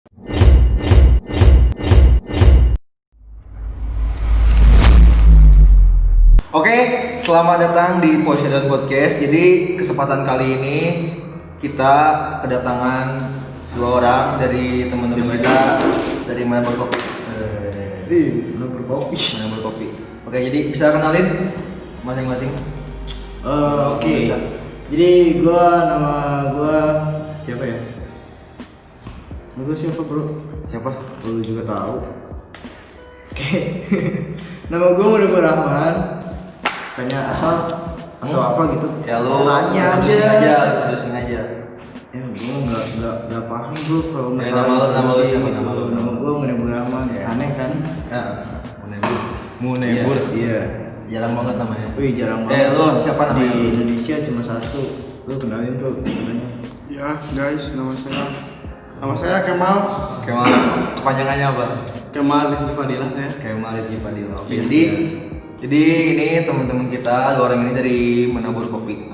Oke, selamat datang di Poseidon Podcast. Jadi kesempatan kali ini kita kedatangan dua orang dari teman-teman kita dari mana berkopi. Mana berkopi. Oke, jadi bisa kenalin masing-masing. Oke. Jadi nama gua siapa ya? Nama gua siapa, Bro? Siapa? Lu juga tahu. Oke. Nama gua Muhammad Rahman. Tanya asal atau apa gitu? Ya lu tanya terusin aja. Ya gua nggak paham bro kalau Ya, masalah nama lu siapa? Nama lu? Nama gua Muhammad Rahman. Ya. Aneh kan? Ya, Munebur. Iya. Jarang banget namanya. Wih, jarang banget. Lu siapa namanya? Di Indonesia cuma satu. Lu kenalin bro, namanya. Ya guys, nama saya Kemal Kemal, kepanjangannya apa? Rizky Fadilah ya. Kemal Rizky Fadil. Oke, Iya. jadi ini teman-teman kita dua orang ini dari Menabur Kopi.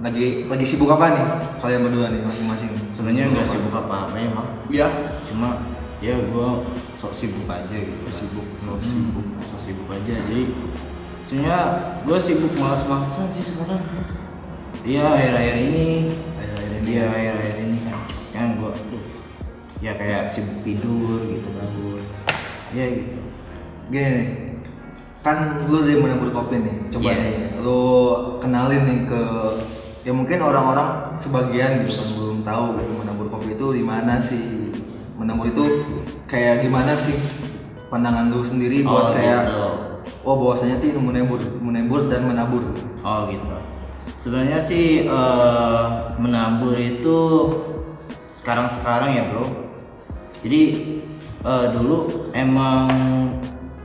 Lagi sibuk apa nih kalian berdua nih masing-masing? Sebenarnya nggak sibuk apa-apa emang. Ya, Cuma ya gua sok sibuk aja gitu. Sok sibuk aja. Jadi sebenarnya gua sibuk malas-malasan sih sekarang. Iya akhir-akhir ini. Iya akhir-akhir ini. Sekarang gua ya kayak sibuk tidur gitu kan. Ya gitu. Gini, kan lu dari Menabur Kopi nih. Coba Iya. nih, lu kenalin nih ke ya mungkin orang-orang sebagian gitu kan belum tahu gitu Menabur Kopi itu di mana sih? Menabur itu kayak gimana sih? Pandangan lu sendiri buat kayak gitu. oh bahwasanya tuh menabur dan menabur. Oh gitu. Sebenarnya sih menabur itu sekarang ya bro. Jadi dulu emang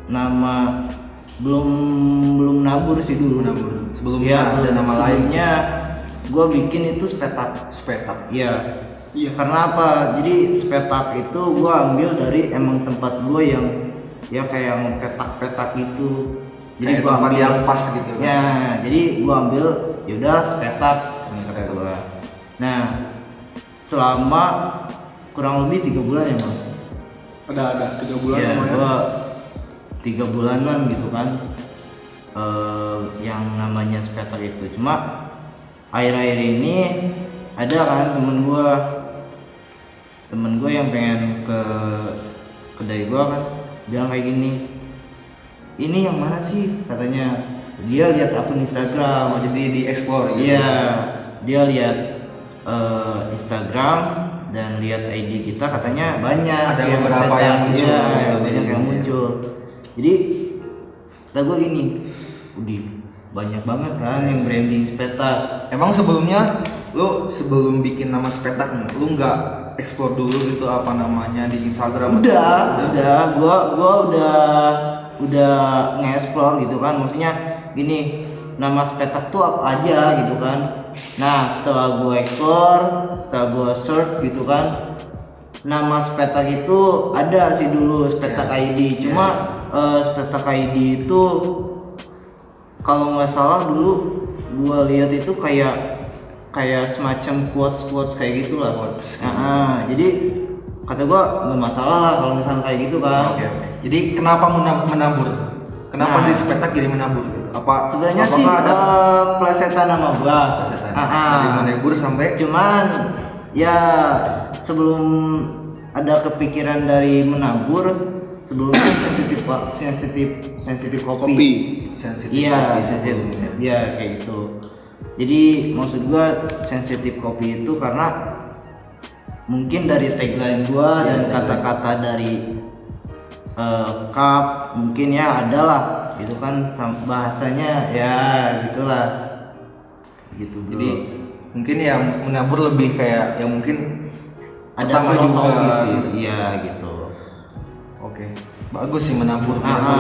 nama belum nabur sih dulu. Menabur. Sebelumnya Ya, ada nama lain. sebelumnya gue bikin itu spetak. Spetak. Iya. Iya. Karena apa? Jadi spetak itu gue ambil dari emang tempat gue yang ya kayak petak-petak gitu. Jadi Kayak gua tempat ambil yang pas gitu. Ya, jadi gua ambil yaudah spetak kata gua. Nah, selama kurang lebih 3 bulan ya bang. ada 3 bulan Ya, namanya. gua 3 bulanan gitu kan. Yang namanya spetak itu. Cuma akhir-akhir ini ada kan temen gua yang pengen ke kedai gua kan bilang kayak gini, ini yang mana sih katanya. Dia lihat akun Instagram. Jadi di explore gitu. Iya, dia lihat Instagram dan lihat ID kita katanya banyak. Ada yang beberapa spetak. yang muncul. Iya, banyak yang Iya. muncul. Jadi kata gue gini, udah banyak banget kan yang branding spetak. Emang sebelumnya lu sebelum bikin nama spetak nih, lu nggak explore dulu gitu apa namanya di Instagram? Udah, gua udah nge-explore gitu kan, maksudnya gini, nama spetak tuh apa aja gitu kan. Nah setelah gua explore, setelah gua search gitu kan, nama spetak itu ada sih dulu spetak ID, cuma spetak ID itu kalau nggak salah dulu gua lihat itu kayak semacam quotes kayak gitulah. Jadi kata gua nggak masalah lah kalau misalnya kayak gitu kan. Oke. Jadi kenapa menabur? Kenapa Nah. di spetak jadi menabur gitu? Apa Sebenarnya apakah sih ada plesetan nama gua. dari menabur sampai Cuman ya sebelum ada kepikiran dari menabur, sebelumnya sensitif kopi. sensitif? Iya, kopi sensitif. sebelumnya. Iya kayak gitu. Jadi maksud gua sensitif kopi itu karena mungkin dari tagline gua dan kata-kata dari cup mungkin ya adalah itu kan bahasanya ya gitulah gitu bro. Jadi mungkin ya menabur lebih kayak yang mungkin ada pertama filosofi juga. sih ya gitu. Oke. Bagus sih menabur kopi.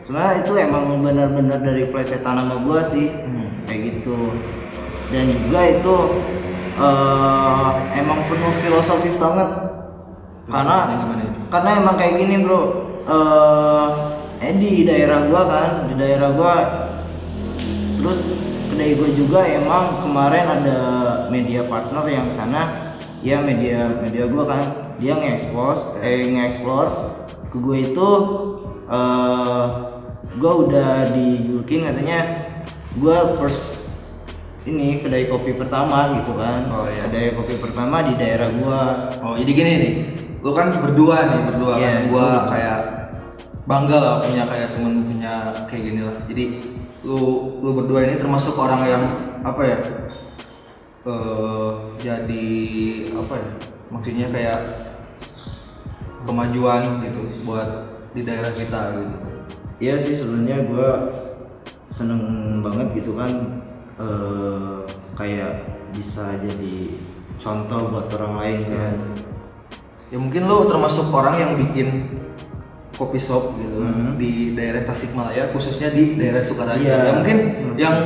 Sebenarnya itu emang benar-benar dari plesetan nama gua sih. Kayak gitu. Dan juga itu emang penuh filosofis banget. Karena emang kayak gini, Bro. Di daerah gua kan, terus kedai gua juga emang kemarin ada media partner yang sana, ya media gua kan dia nge-explore ke gue itu, gue udah dijulukin katanya gue first ini kedai kopi pertama gitu kan. Oh, iya. Kedai kopi pertama di daerah gue. Oh jadi gini nih, lu kan berdua Iya, kan, gua berdua. kayak bangga lah punya kayak temen punya kayak gini lah. Jadi lu berdua ini termasuk orang yang apa ya? Jadi apa ya? Maksudnya kayak kemajuan gitu buat di daerah kita gitu. Iya sih, sebenarnya gue seneng banget gitu kan, kayak bisa jadi contoh buat orang lain kan. Ya mungkin lu termasuk orang yang bikin kopi shop gitu kan di daerah Tasikmalaya, khususnya di daerah Sukaraja. Iya. Ya mungkin yang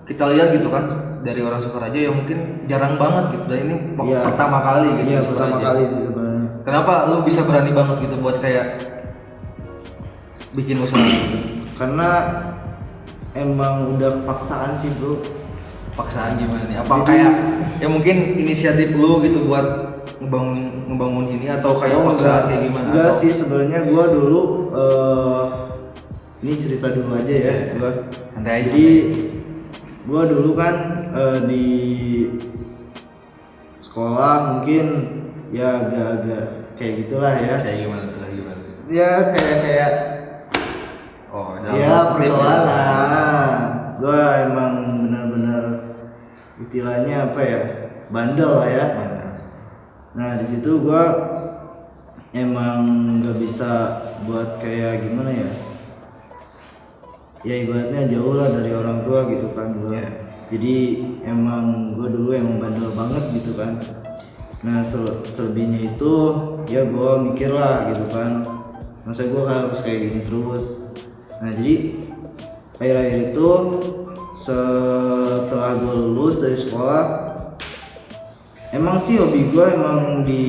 kita lihat gitu kan dari orang Sukaraja ya mungkin jarang banget gitu, dan ini Iya. pertama kali gitu. Iya, di pertama Sukaraja. kali sih sebenarnya. Kenapa lu bisa berani banget gitu buat kayak bikin usaha? Karena emang udah kepaksaan sih bro. Paksaan gimana nih? Apa Jadi- kayak ya mungkin inisiatif lu gitu buat ngebangun ini, atau kayak Oh, paksaan kayak gimana? enggak Atau- sih, sebenarnya gue dulu ini cerita dulu aja ya gue. Santai aja. Jadi gue dulu kan di sekolah mungkin ya agak-agak kayak gitulah ya. Kayak gimana tuh? Kayak gimana? Ya kayak Oh, ya pergaulan lah. Gue emang benar-benar istilahnya apa ya, bandel lah ya. Nah di situ gue emang nggak bisa buat kayak gimana ya, ya ibaratnya jauh lah dari orang tua gitu kan gue. Iya. Jadi emang gue dulu emang bandel banget gitu kan. Nah selebihnya itu ya gue mikir lah gitu kan, masa gue harus kayak gini terus. Nah jadi akhir-akhir itu setelah gue lulus dari sekolah, emang sih hobi gue emang di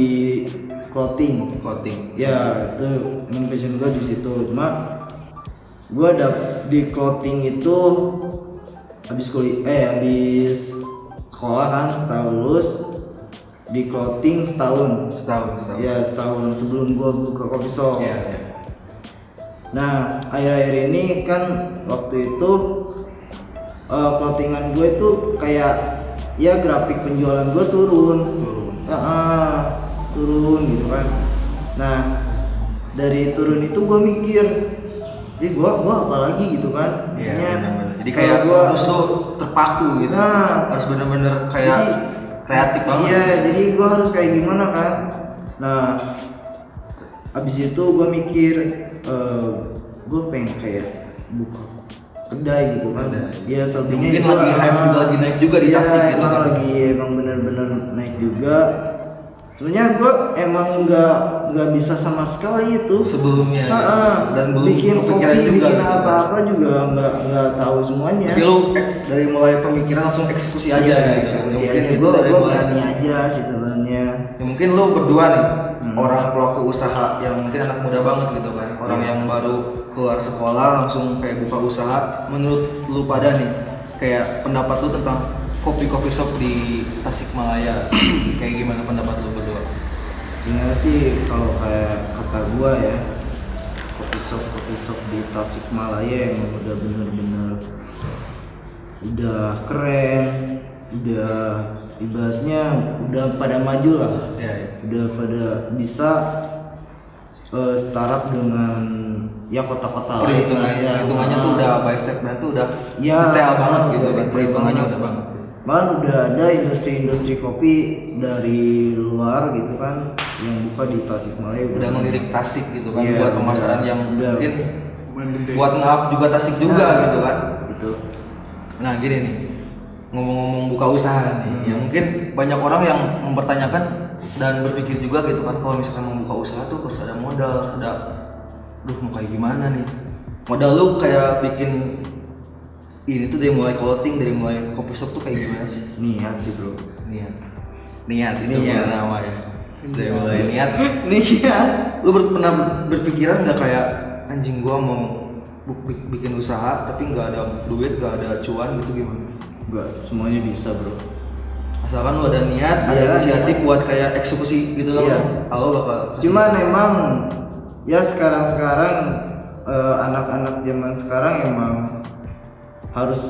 clothing. Clothing. Ya itu emang passion gue di situ. Cuma gue di clothing itu habis sekolah kan, setelah lulus di clothing setahun. Setahun. Ya setahun sebelum gue buka coffee shop. Iya, iya. Nah akhir-akhir ini kan waktu itu clothingan gue itu kayak ya grafik penjualan gue turun. Turun gitu kan. Nah dari turun itu gue mikir, jadi gue apa lagi gitu kan. Iya, Maksudnya, benar-benar. Jadi kayak gua harus tuh terpaku gitu. Nah. Harus bener-bener kayak Jadi, kreatif banget. Iya, jadi gue harus kayak gimana kan. Nah abis itu gue mikir, gue pengen kayak buka kedai gitu kan. Kedai. Ya selebihnya Mungkin itu lagi hype juga, lagi naik juga di iya, Tasik gitu emang kan. lagi emang bener-bener naik juga. Sebenarnya gue emang nggak bisa sama sekali itu Sebelumnya dan belum bikin kepikiran kopi, juga bikin gitu kan. apa-apa juga nggak tahu semuanya. Tapi lu dari mulai pemikiran langsung eksekusi aja Iya, gitu. eksekusi Mungkin aja. itu Gue dari mulai- berani aja sih sebenarnya. Ya, mungkin lu berdua nih orang pelaku usaha yang mungkin anak muda banget gitu kan, orang Iya. yang baru keluar sekolah langsung kayak buka usaha. Menurut lu pada nih, kayak pendapat lu tentang kopi shop di Tasikmalaya kayak gimana pendapat lu berdua? Sebenarnya sih kalau kayak kata gua ya, kopi shop di Tasikmalaya emang udah bener-bener udah keren, udah ibaratnya udah pada maju lah, Ya, udah pada bisa startup dengan ya kota-kota lain lah ya. perhitungannya tuh udah by step plan tuh udah Ya, detail banget gitu udah kan, detail perhitungannya banget. udah banget. Bahkan udah ada industri kopi dari luar gitu kan yang buka di Tasikmalaya Udah melirik Tasik gitu kan, Iya, buat pemasaran udah. yang Udah. mungkin buat nge-up juga Tasik juga Nah, gitu kan. gitu. Nah gini nih, ngomong-ngomong buka usaha nih, ya mungkin banyak orang yang mempertanyakan dan berpikir juga gitu kan, kalau misalkan mau buka usaha tuh harus ada modal, duh mau kayak gimana nih? Modal lu kayak bikin ini tuh dari mulai clothing, dari mulai coffee shop tuh kayak gimana sih? Niat sih bro. Niat itu Niat. nama ya. Dari mulai niat. Niat. Lu pernah berpikiran nggak kayak anjing gua mau bikin usaha tapi nggak ada duit, nggak ada cuan gitu gimana? Enggak, semuanya bisa bro. Misalkan lu ada niat, ada Iya, inisiatif buat kayak eksekusi gitu kan. Iya. Kalau bakal Cuman emang ya sekarang anak-anak zaman sekarang emang harus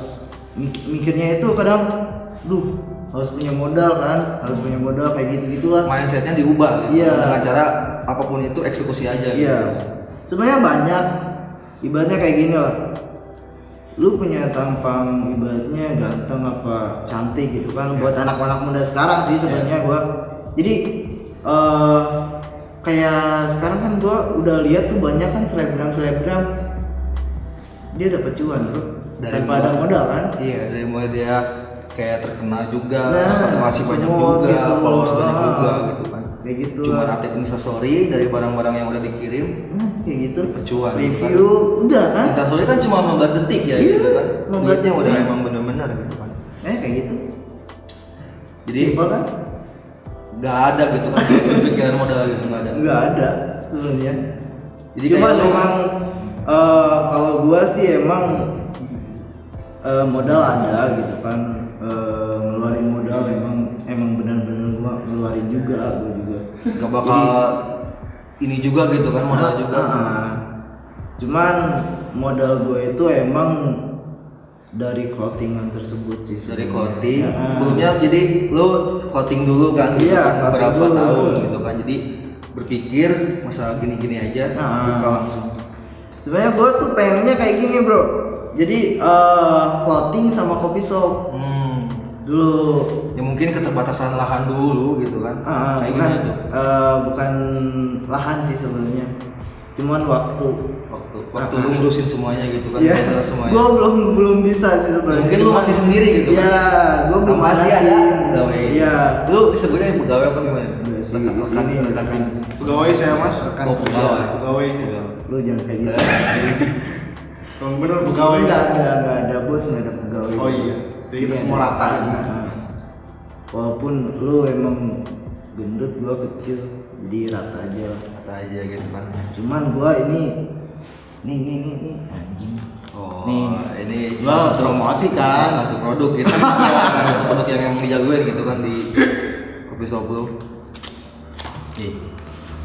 mikirnya itu kadang harus punya modal kan, harus punya modal kayak gitulah. mindsetnya diubah gitu. Iya. Dengan cara apapun itu eksekusi aja gitu. Iya. Sebenarnya banyak, ibaratnya kayak gini lah. Lu punya tampang ibaratnya ganteng apa cantik gitu kan, buat anak-anak muda sekarang sih sebenarnya gua. Jadi kayak sekarang kan gua udah lihat tuh banyak kan selebgram dia dapat cuan bro tanpa ada modal kan. Iya, dari mulai dia kayak terkenal juga, Nah, masih banyak famous juga, gitu. followers banyak juga gitu kan. Kayak gitu Cuma lah. update instastory dari barang-barang yang udah dikirim, Kayak gitu. Percuan, Review udah kan. instastory kan cuma 15 detik ya Iya, gitu kan. 15 Duitnya udah detik. emang bener-bener gitu kan. Kayak gitu. Jadi Simpel kan? nggak ada gitu kan pikiran modal gitu, nggak ada. Nggak ada sebenarnya. Jadi Cuman kayak lu- emang kalau gua sih emang modal ada gitu kan, ngeluarin modal emang benar-benar gua ngeluarin juga, gua juga. nggak bakal ini juga gitu kan modal juga. Cuman modal gue itu emang dari clothingan tersebut sih. Dari sebenarnya. clothing Nah, sebelumnya, jadi lu clothing dulu kan gitu Iya, kan, clothing berapa dulu. tahun gitu kan, jadi berpikir masalah gini-gini aja buka langsung. Sebenarnya gue tuh pengennya kayak gini bro. Jadi clothing sama coffee shop dulu. Ya mungkin keterbatasan lahan dulu gitu kan. Kayak Bukan gimana tuh? bukan lahan sih sebenarnya. Cuman waktu. Waktu lu ngurusin semuanya gitu kan, Iya. handle semuanya. Gua belum bisa sih sebenarnya. Mungkin lu masih sendiri gitu kan? Iya, gua belum masih ada ada tim. pegawai. Iya. Lu disebutnya pegawai apa gimana? Enggak sih, Rekan ini rekan. Pegawai saya mas. Rekan Oh, pegawai. Pegawai. Lu jangan kayak gitu. Kalau bener Di sini pegawai. nggak ada bos, nggak ada pegawai. Oh iya. Jadi kita Sini semua ada. rata. Nah, walaupun lu emang gendut, gua kecil, jadi rata aja. Kata aja gitu kan. Cuman gua ini nih anjing. Oh, Nih. ini Gua promosi kan. satu produk gitu. Satu produk yang emang dijagoin gitu kan di kopi shop lu.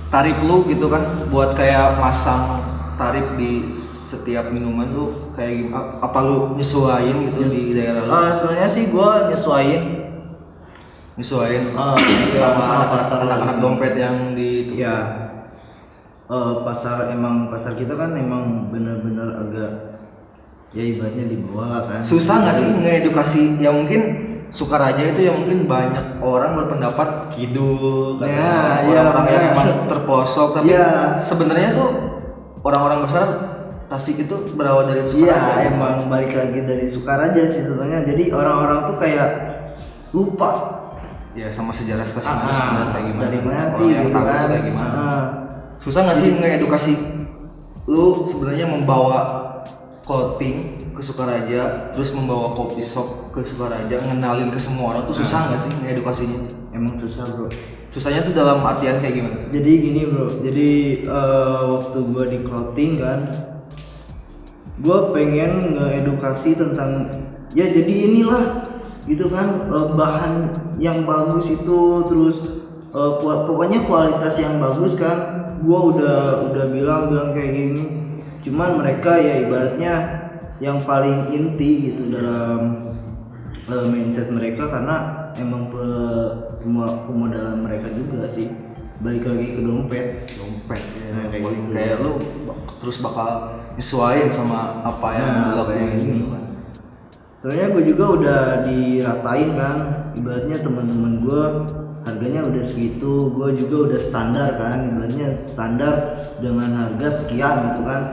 Tarif lu gitu kan buat kayak masang tarif di setiap minuman lu kayak gimana? Apa lu nyesuaiin gitu di daerah lu? Sebenarnya sih gua nyesuaiin. Nyesuaiin Iya, sama pasar anak-anak dompet yang di Iya. Pasar kita kan emang benar-benar agak ya ibaratnya di bawah lah kan. susah nggak sih ngedukasi ya, mungkin Sukaraja itu ya mungkin banyak orang berpendapat kidul kan, Ya, iya, orang-orang yang benar. emang terpelosok, tapi Iya. sebenarnya tuh orang-orang besar Tasik itu berawal dari Iya, Sukaraja. emang balik lagi dari Sukaraja sih sebenarnya. Jadi orang-orang tuh kayak lupa Ya sama sejarah Tasik itu sebenarnya kayak gimana? dari mana Orang sih yang gitu tahu kan. kayak gimana? Susah nggak sih ngedukasi lu sebenarnya membawa clothing ke Sukaraja, terus membawa kopi shop ke Sukaraja, ngenalin ke semua orang tuh susah nggak sih ngedukasinya? Emang susah bro. Susahnya tuh dalam artian kayak gimana? Jadi gini bro, jadi waktu gua di clothing kan, gua pengen ngeedukasi tentang ya jadi inilah gitu kan, bahan yang bagus itu, terus pokoknya kualitas yang bagus kan. Gua udah bilang kayak gini, cuman mereka ya ibaratnya yang paling inti gitu dalam mindset mereka, karena emang pemodalan mereka juga sih, balik lagi ke dompet Ya, Nah, kayak gitu. kayak lu terus bakal nyesuaiin sama apa yang lu Nah, lakuin kayak gitu gini. kan. Soalnya gue juga udah diratain kan, ibaratnya teman-teman gue harganya udah segitu, gue juga udah standar kan, ibaratnya standar dengan harga sekian gitu kan.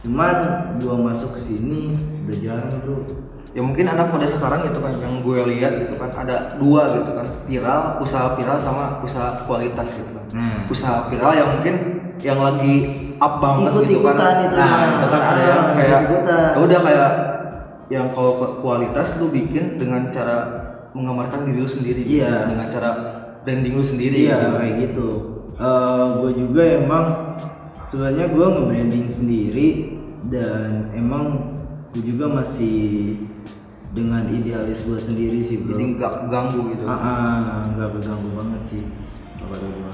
Cuman gue masuk ke sini udah jarang bro. Ya mungkin anak muda sekarang gitu kan, yang gue lihat gitu kan ada dua gitu kan, viral, usaha viral sama usaha kualitas gitu kan. Usaha viral yang mungkin yang lagi up banget gitu kan. Ikut-ikutan itu. Nah, itu kan ada yang kayak ikut-ikutan. ya udah kayak yang kalau kualitas lu bikin dengan cara menggambarkan diri lu sendiri gitu, Iya. dengan cara branding lu sendiri Iya gitu. kayak gitu. Gue juga emang sebenarnya gue nge-branding sendiri, dan emang gue juga masih dengan idealis gue sendiri sih bro. Jadi nggak keganggu gitu. Nggak keganggu banget sih kalau kata gue.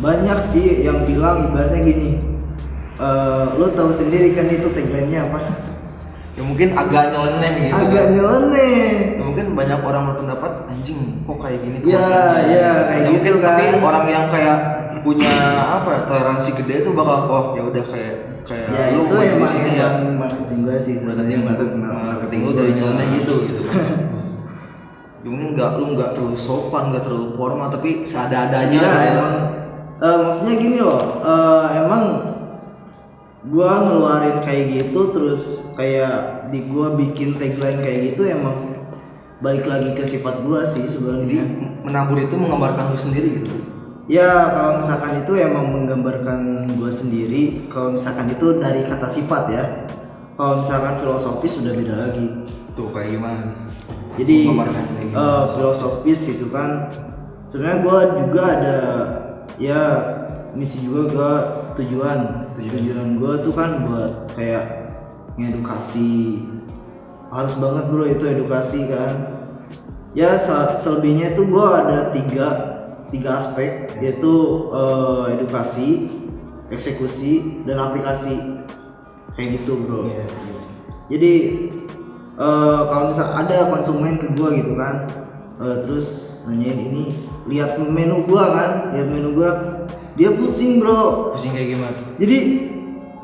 Banyak sih yang bilang ibaratnya gini, lo tahu sendiri kan itu tagline-nya apa? Ya mungkin agak nyeleneh gitu. Agak kan. nyeleneh. Ya, mungkin banyak orang berpendapat anjing kok kayak gini. Iya, kayak gitu mungkin, kan. Tapi orang yang kayak punya toleransi gede itu bakal ya udah kayak ya lu itu mau di emang sini ya. marketing gue sih sebenarnya. Marketing lu dari nyeleneh gitu. Ya, mungkin lu nggak terlalu sopan, nggak terlalu formal, tapi seada-adanya. Iya gitu. emang. Maksudnya gini loh, emang gua ngeluarin kayak gitu terus kayak gua bikin tagline kayak gitu emang balik lagi ke sifat gua sih Jadi sebenarnya. menabur itu menggambarkan lu sendiri gitu. Ya kalau misalkan itu emang menggambarkan gua sendiri, kalau misalkan itu dari kata sifat ya. Kalau misalkan filosofis sudah beda lagi. Tuh kayak gimana? Jadi Menggambarkan kayak gimana? filosofis itu kan sebenarnya gua juga ada ya misi juga gua tujuan gue tuh kan buat kayak ngedukasi, harus banget bro itu edukasi kan ya. Selebihnya itu gue ada tiga aspek yaitu edukasi, eksekusi, dan aplikasi kayak gitu bro. Jadi kalau misal ada konsumen ke gue gitu kan, terus nanyain ini, lihat menu gue, dia pusing bro. Pusing kayak gimana tuh? Jadi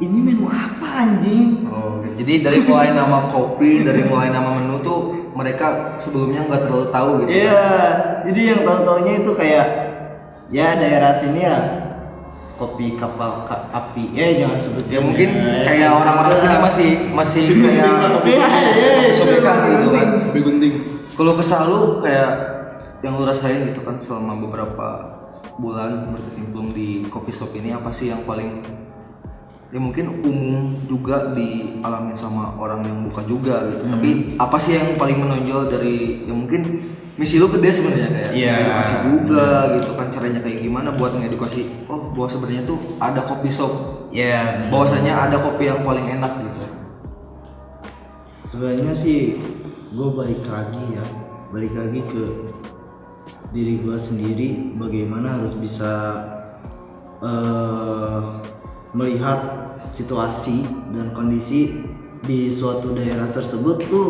ini menu apa anjing? Oh, jadi dari mulai nama kopi, dari mulai nama menu tuh mereka sebelumnya nggak terlalu tahu gitu. Iya, jadi yang tahu-taunya itu kayak ya daerah sini ya kopi kapal api. Ya jangan sebut. Ya mungkin kayak orang-orang sini masih kayak kopi kan gitu kan. Lebih gunting. Kalau kesal lu kayak yang lu rasain gitu kan selama beberapa bulan berkecimpung di coffee shop ini, apa sih yang paling ya mungkin umum juga dialami sama orang yang buka juga gitu. Tapi apa sih yang paling menonjol dari ya mungkin misi lu gede sebenarnya kayak edukasi juga gitu kan, caranya kayak gimana buat ngedukasi bahwa sebenarnya tuh ada coffee shop. Bahwasanya ada kopi yang paling enak gitu. Sebenarnya sih gue balik lagi ke diri gue sendiri, bagaimana harus bisa melihat situasi dan kondisi di suatu daerah tersebut tuh.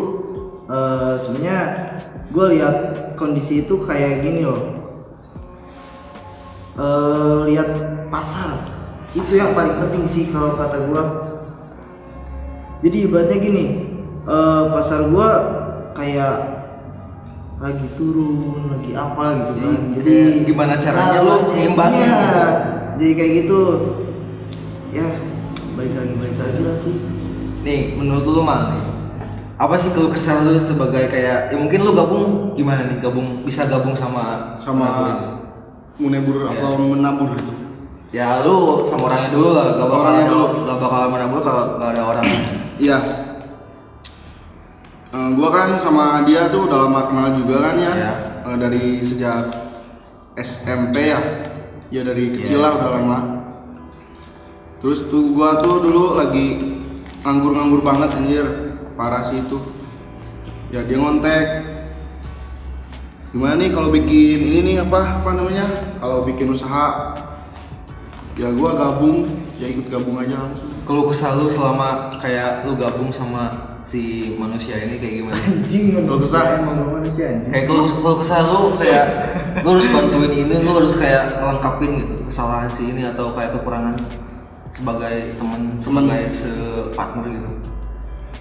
Sebenarnya gue lihat kondisi itu kayak gini loh, lihat pasar itu yang paling penting sih kalau kata gue. Jadi ibaratnya gini, pasar gue kayak lagi turun, lagi apa gitu kan. Jadi gimana caranya lu ngimbangin? Iya, jadi kayak gitu. Ya, balik lagi lah sih. Nih, menurut lu Mal nih, apa sih keluh kesah lu sebagai kayak ya mungkin lu gabung gimana nih? bisa gabung sama Menabur atau menabur itu. Ya lu sama orangnya dulu lah, gak bakal menabur kalau gak ada orangnya. Iya. Gua kan sama dia tuh udah lama kenal juga kan ya. Iya. Dari sejak SMP ya. Ya dari kecil lah udah lama. Terus tuh gua tuh dulu lagi nganggur banget anjir. Parah sih itu. Ya dia ngontek. Gimana nih kalau bikin ini nih apa namanya? Kalau bikin usaha, ya gua gabung, ya ikut gabung aja langsung. Keluh kesah lu selama kayak lu gabung sama si manusia ini kayak gimana? Anjing manusia, emang manusia anjing. Kayak keluh kesah lu kayak lu harus bantuin ini, lu harus kayak ngelengkapin gitu kesalahan si ini atau kayak kekurangan sebagai teman, sebagai separtner gitu.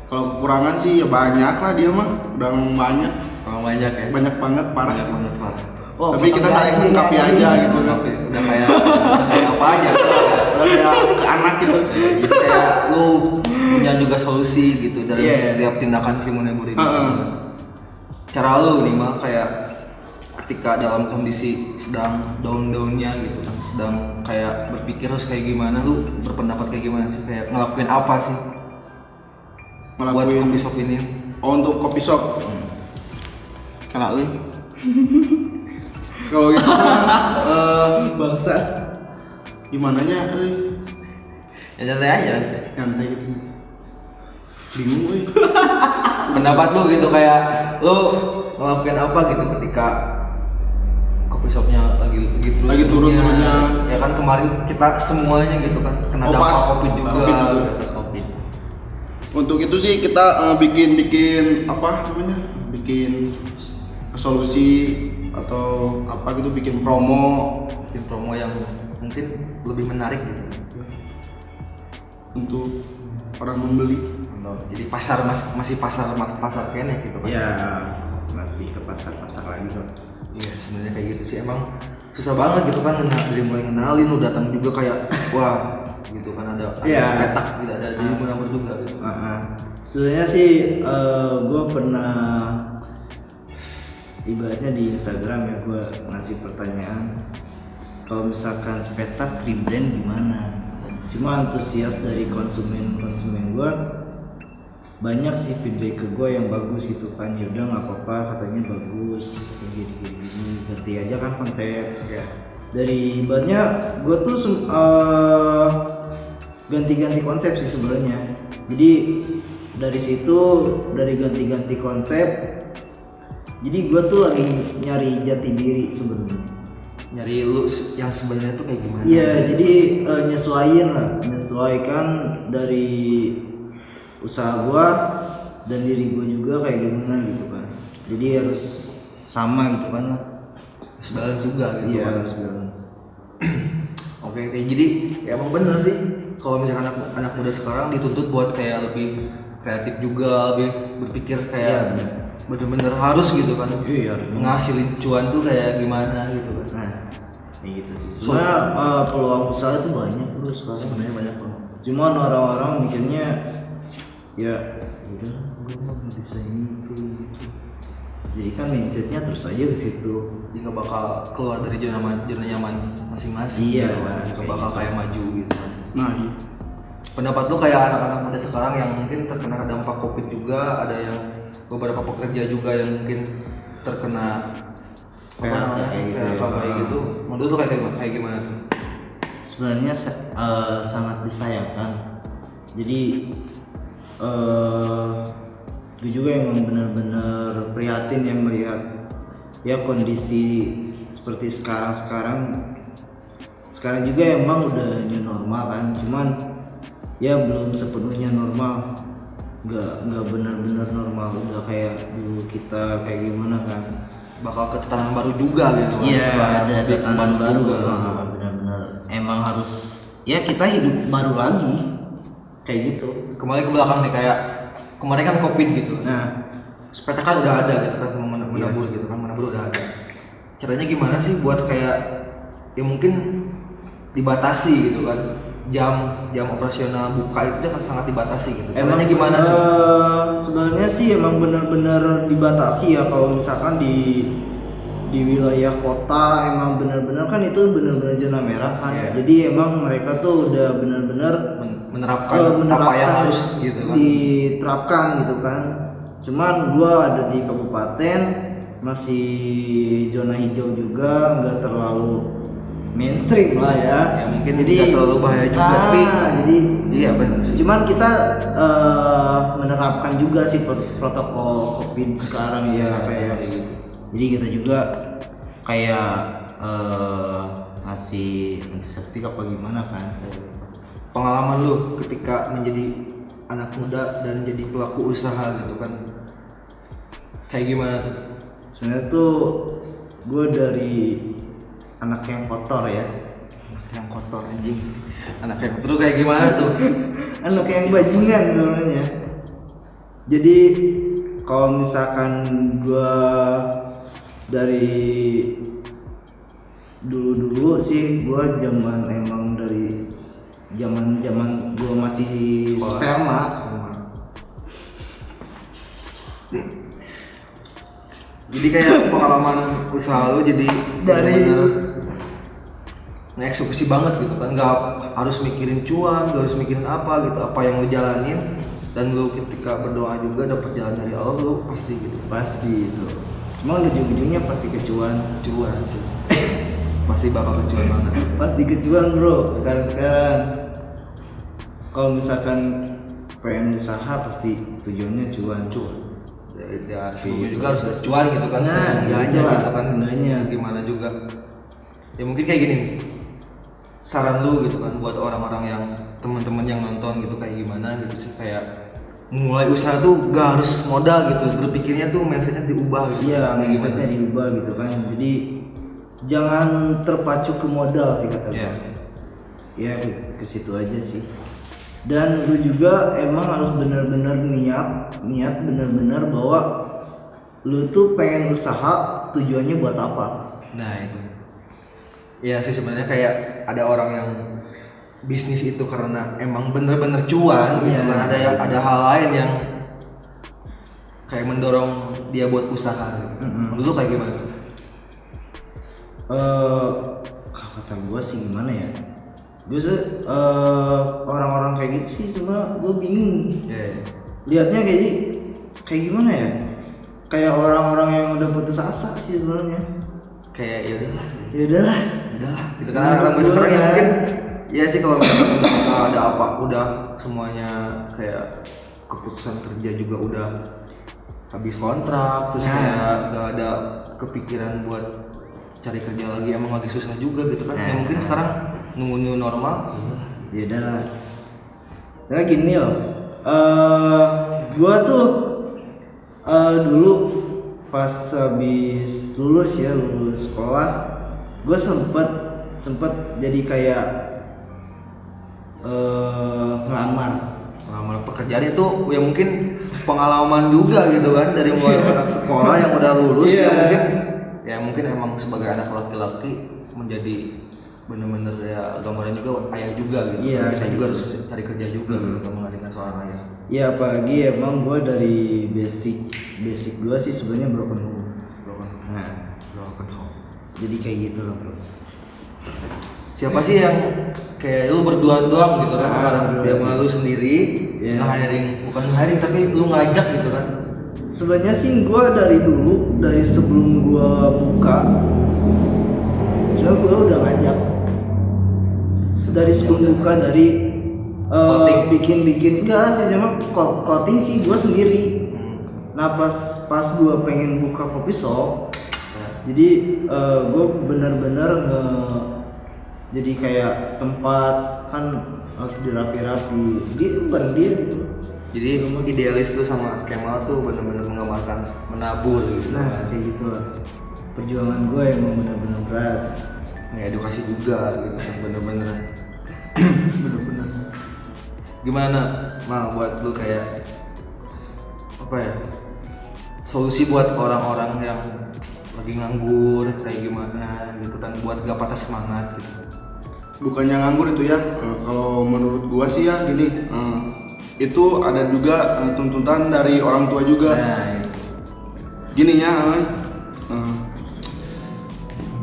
Kalau kekurangan sih ya banyak lah, dia mah udah banyak. Kalau banyak ya. Banyak banget parah. Banyak banget parah. Tapi kita saling melengkapi aja gitu kan. Udah kayak apa aja. Udah kayak ke anak gitu. Jadi kayak lu punya juga solusi gitu dari setiap tindakan si Munebur ini. Cara lu nih mah kayak ketika dalam kondisi sedang down-downnya gitu kan, sedang kayak berpikir harus kayak gimana, lu berpendapat kayak gimana sih, kayak ngelakuin apa sih buat kopi shop ini? Oh, untuk kopi shop. Kalau lu kalau gitu Bangsa. gimana nya Ya santai aja. nyantai gitu. Bingung gue. Pendapat lu gitu, kayak lu ngelakuin apa gitu ketika coffee shopnya Lagi turun-turunnya. ya kan kemarin kita semuanya gitu kan kena Oh, dampak pas. covid juga. Covid juga. Pas covid. Untuk itu sih kita bikin apa namanya? Bikin solusi atau apa gitu, bikin promo Bikin promo yang mungkin lebih menarik gitu. untuk orang membeli. Jadi pasar masih pasar kene gitu kan. Ya masih ke pasar lagi kok. Iya, sebenarnya kayak gitu sih, emang susah banget gitu kan, dari mulai ngenalin lu datang juga kayak wah gitu kan, ada Iya. sepetak gitu, ada jadi munabur juga gitu. Sebenarnya sih gue pernah ibaratnya di Instagram ya, gue ngasih pertanyaan kalau misalkan sepetak rebrand gimana. Cuma antusias dari konsumen gue banyak sih feedback ke gue yang bagus gitu kan. Ya udah nggak apa-apa, katanya bagus gini ganti aja kan konsep Ya. dari ibaratnya gue tuh ganti-ganti konsep sih sebenarnya. Jadi dari situ, dari ganti-ganti konsep, jadi gue tuh lagi nyari jati diri sebenarnya. Nyari lu yang sebenarnya tuh kayak gimana? Iya, jadi menyesuaikan dari usaha gue dan diri gue juga kayak gimana gitu kan. Jadi harus sama gitu kan. Harus balance juga gitu. Iya, kan. harus balance. Oke, jadi ya emang bener sih kalau misalkan anak muda sekarang dituntut buat kayak lebih kreatif juga, lebih berpikir Iya, kayak bener. bener-bener harus gitu kan. Iya, harus bener. Ngasilin cuan tuh kayak gimana gitu kan. Nah, kayak gitu sih. Sebenarnya peluang usaha itu banyak bro sekarang. Sebenarnya banyak loh. Cuman orang-orang mikirnya ya udah gue mah bisa ini itu gitu. Jadi kan mindsetnya terus aja ke situ. Jadi nggak bakal keluar dari zona nyaman masing-masing. Iya, gitu kan. Nggak kayak bakal gitu. kayak maju gitu kan. Nah, iya. Pendapat lu kayak anak-anak muda sekarang yang mungkin terkena dampak covid juga, ada yang beberapa pekerja juga yang mungkin terkena PHK kayak gitu ya. kayak gitu. Menurut lu kayak gimana tuh? Sebenarnya sangat disayangkan. Jadi gue juga emang benar-benar prihatin yang melihat ya kondisi seperti sekarang juga emang udah new normal kan, cuman ya belum sepenuhnya normal, nggak benar-benar normal, udah kayak dulu kita kayak gimana kan. Bakal ke tatanan baru juga gitu kan. Iya, Setelah ada lebih tatanan kembali baru juga. benar-benar emang harus ya kita hidup baru lagi kayak gitu. Kembali ke belakang nih, kayak kemarin kan covid gitu. Nah, Sepeda kan udah ada gitu kan, sama menabur gitu kan, menabur udah ada. Caranya gimana sih buat kayak ya mungkin dibatasi gitu kan, jam operasional buka itu kan sangat dibatasi gitu. Caranya gimana sih? Sebenarnya sih emang benar-benar dibatasi ya kalau misalkan di wilayah kota emang benar-benar kan itu benar-benar zona merah kan. Iya. Jadi emang mereka tuh udah benar-benar Menerapkan apa yang harus gitu kan. diterapkan gitu kan. Cuman gua ada di kabupaten masih zona hijau juga, nggak terlalu mainstream lah ya. Ya mungkin tidak terlalu bahaya juga, tapi jadi iya benar sih. cuman kita menerapkan juga sih protokol COVID sekarang ya kayak gitu. Jadi kita juga kayak ngasih antiseptik apa gimana kan. Pengalaman lu ketika menjadi anak muda dan jadi pelaku usaha gitu kan, kayak gimana tuh? Sebenarnya tuh gue dari anak yang kotor ya. Yang kotor anjing. Anak yang kotor kayak gimana tuh? Anak yang bajingan sebenarnya. Jadi kalau misalkan gue dari dulu sih, gue emang dari zaman gue masih sperma. Jadi kayak pengalaman usaha lu jadi Dari- bener-bener ngeksekusi banget gitu kan, nggak harus mikirin cuan, nggak harus mikirin apa gitu, apa yang lu jalanin, dan lu ketika berdoa juga dapat jalan dari Allah, lu pasti gitu. Pasti itu. Cuma ujung-ujungnya pasti kecuan. Cuan sih. Pasti bakal kecuan banget. Pasti kecuan bro. Sekarang kalau misalkan pengen usaha pasti tujuannya cuan. Ya sebelumnya juga harus ada cuan gitu kan, Nah, seenggaknya gitu lah, gitu kan, seenggaknya. gimana juga. Ya mungkin kayak gini nih, saran lu gitu kan buat orang-orang yang teman-teman yang nonton gitu kayak gimana gitu sih, kayak mulai usaha tuh gak harus modal gitu, berpikirnya tuh mindsetnya diubah gitu. Iya, Kayak mindsetnya diubah gitu kan. Jadi jangan terpacu ke modal sih kata gue. Iya. Ya ke situ aja sih. Dan lu juga emang harus benar-benar niat benar-benar bahwa lu tuh pengen usaha tujuannya buat apa. Nah itu. Ya sih sebenarnya kayak ada orang yang bisnis itu karena emang bener-bener cuan, gitu Iya. kan. Ada hal lain yang kayak mendorong dia buat usaha. Gitu. Menurut lu kayak gimana? Kata gue sih gimana ya? Gue sih orang-orang kayak gitu sih cuma gue bingung. Ya. Lihatnya kayak gimana ya? Kayak orang-orang yang udah putus asa sih sebenarnya. Kayak ya udahlah. Ya udahlah. Gitu kan orang sekarang ya mungkin ya sih kalau misalnya udah ada apa udah semuanya kayak keputusan kerja juga udah habis kontrak, terus kayak udah ada kepikiran buat cari kerja lagi, emang lagi susah juga gitu kan. Ya mungkin sekarang nunggu new normal. Ya udahlah. Nah gini loh. Gua tuh dulu pas habis lulus sekolah, gua sempet jadi kayak ngelamar. Ngelamar pekerjaan itu ya mungkin pengalaman juga gitu kan, dari mulai anak sekolah yang udah lulus ya mungkin emang sebagai anak laki-laki menjadi bener-bener ya gambaran juga ayah juga gitu. Iya, Kita juga gitu. harus cari kerja juga gitu menggantikan seorang ayah. Ya apalagi emang gua dari basic gua sih sebenarnya broken home. Nah, Broken home. jadi kayak gitu loh bro. Siapa sih yang kayak lu berdua doang gitu kan sekarang, berdua yang sih. lu sendiri Iya. bukan nge-hiring tapi lu ngajak gitu kan. Sebenarnya sih gue dari sebelum gue buka, gue udah ngajak. Dari sebelum buka Clothing. bikin enggak sih cuma clothing sih gue sendiri. Nah pas gue pengen buka kopi shop, jadi gue bener-bener jadi kayak tempat kan harus dirapi-rapi. Dia gitu. Jadi idealis lu sama Kemal tuh benar-benar menggambarkan menabur gitu. Nah kayak gitu lah. Perjuangan gue emang bener-bener berat. Ngedukasi juga gitu kan, bener-bener gimana Mal buat lu kayak apa ya, solusi buat orang-orang yang lagi nganggur kayak gimana gitu kan, buat gak patah semangat gitu. Bukannya nganggur itu ya, kalau menurut gua sih ya gini, itu ada juga tuntutan dari orang tua juga. Nah itu. Gininya,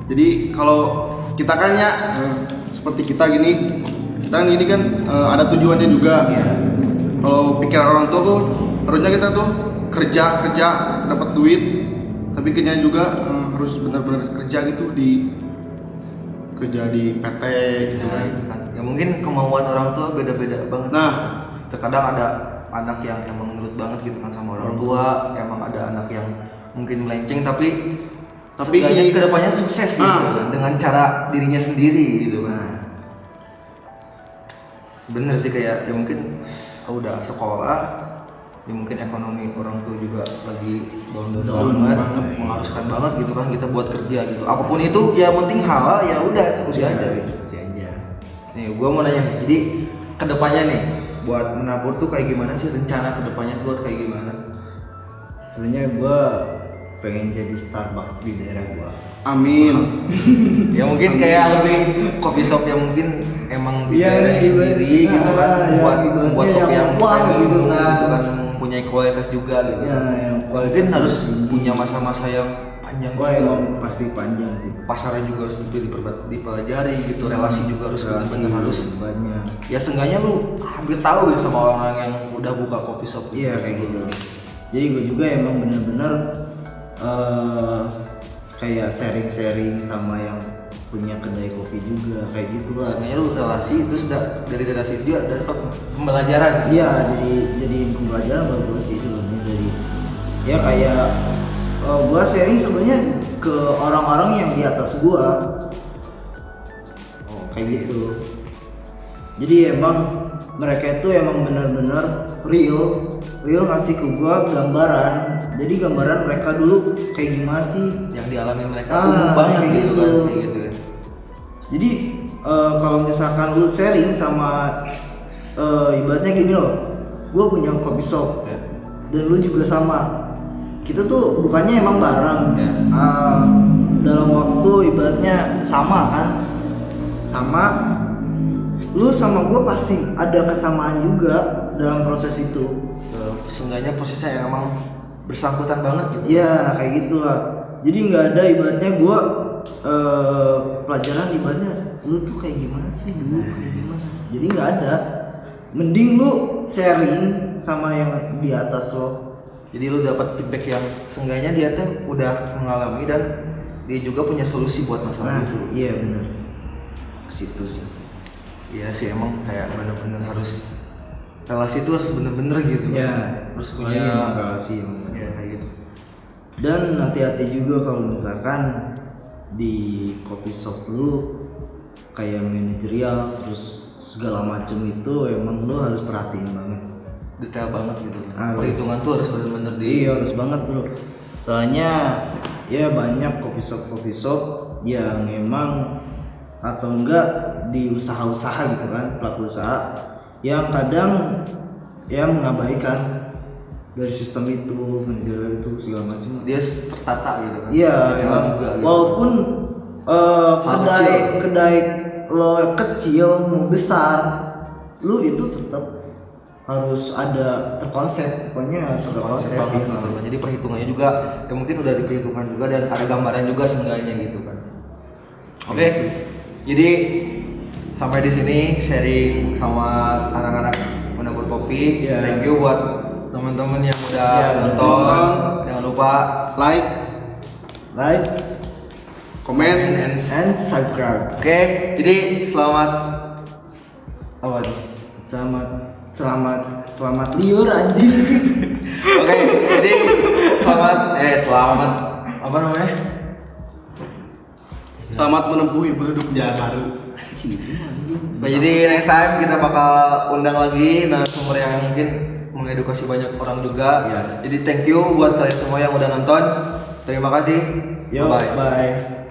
jadi kalau kita kan ya seperti kita gini, kita ini kan ada tujuannya juga. Kalau pikiran orang tua tuh harusnya kita tuh kerja dapat duit, tapi kerjanya juga harus benar-benar kerja gitu kerja di PT gitu Nah, kan. itu kan. Ya mungkin kemauan orang tua beda-beda banget. Nah, Terkadang ada anak yang emang nurut banget gitu kan sama orang tua, emang ada anak yang mungkin melenceng tapi seenggaknya si- kedepannya sukses gitu kan, dengan cara dirinya sendiri gitu kan. Bener sih kayak ya mungkin udah sekolah, ya mungkin ekonomi orang tua juga lagi down banget, mengharuskan banget gitu kan kita buat kerja gitu. Apapun itu ya penting halal ya udah eksekusi aja. Eksekusi aja. Nih, gua mau nanya nih. Jadi kedepannya nih, buat menabur tuh kayak gimana sih, rencana kedepannya tuh buat kayak gimana? Sebenarnya gue pengen jadi Starbucks di daerah gue. amin. Ya mungkin kayak lebih coffee shop yang mungkin emang di Iya, daerahnya iya, sendiri iya, gitu kan, iya, buat ibaratnya kopi yang yang wah premium gitu kan. mempunyai kualitas juga gitu. Ya, yang Mungkin kualitas harus tinggi. punya masa-masa yang panjang. Gue juga. emang pasti panjang sih. Pasarnya juga harus dipelajari gitu, relasi juga harus benar-benar harus. banyak. Ya seenggaknya lu hampir tahu ya sama orang yang udah buka coffee shop. Iya kayak gitu. Jadi gue juga emang bener-bener kayak sharing-sharing sama yang punya kedai kopi juga kayak gitulah. Sebenarnya lu relasi terus dari relasi itu juga dapat pembelajaran. Iya, jadi pembelajaran bagus sih sebenarnya dari ya kayak gua sharing sebenarnya ke orang-orang yang di atas gua. Kayak gitu. Jadi emang mereka itu emang benar-benar real ngasih ke gua gambaran. Jadi gambaran mereka dulu kayak gimana sih Yang dialami mereka umum banget kayak gitu kan. Kayak gitu ya. Jadi kalau misalkan lu sharing sama ibaratnya gini loh, gue punya kopi shop Ya. dan lu juga sama. Kita tuh bukannya emang bareng, Ya. dalam waktu ibaratnya sama kan, sama. Lu sama gue pasti ada kesamaan juga dalam proses itu. Seenggaknya prosesnya yang emang bersangkutan banget gitu. Ya kayak gitulah. Jadi nggak ada ibaratnya gue pelajaran ibaratnya lu tuh kayak gimana sih dulu kayak gimana. Jadi nggak ada. Mending lu sharing sama yang di atas lo. Jadi lu dapat feedback yang seenggaknya dia tuh udah mengalami dan dia juga punya solusi buat masalah Nah itu. iya benar. Ke situ sih. Iya sih emang kayak bener-bener harus relasi itu harus bener-bener gitu. Ya. Harus Oh, punya iya, emang relasi emang. ya kayak gitu. Dan hati-hati juga kalau misalkan di coffee shop lu kayak manajerial terus segala macem itu emang lu harus perhatiin banget. Detail banget gitu. Harus. Perhitungan tuh harus bener-bener Iya harus banget bro. Soalnya ya banyak coffee shop yang emang atau enggak di usaha-usaha gitu kan, pelaku usaha yang kadang ya mengabaikan dari sistem itu, manajer itu segala macam. Dia tertata gitu kan. Iya, Detail emang. juga gitu. Walaupun Hal kecil. kedai lo kecil mau besar, lu itu tetap harus ada terkonsep, pokoknya harus konsep terkonsep. banget Gitu. gitu. Jadi perhitungannya juga ya mungkin udah diperhitungkan juga dan ada gambaran juga seenggaknya gitu kan. Oke. Jadi sampai di sini sharing sama anak-anak menabur kopi. Iya. Thank you buat teman-teman yang udah Iya, nonton. nonton. Jangan lupa Like, Like komen, and and subscribe. Oke, jadi selamat apa nih? Selamat liur anjing. Oke, jadi selamat apa namanya? selamat menempuh hidup yang baru. Nah, jadi next time kita bakal undang lagi narasumber yang mungkin mengedukasi banyak orang juga. Iya. Jadi thank you buat kalian semua yang udah nonton. Terima kasih. Yo, Bye. bye.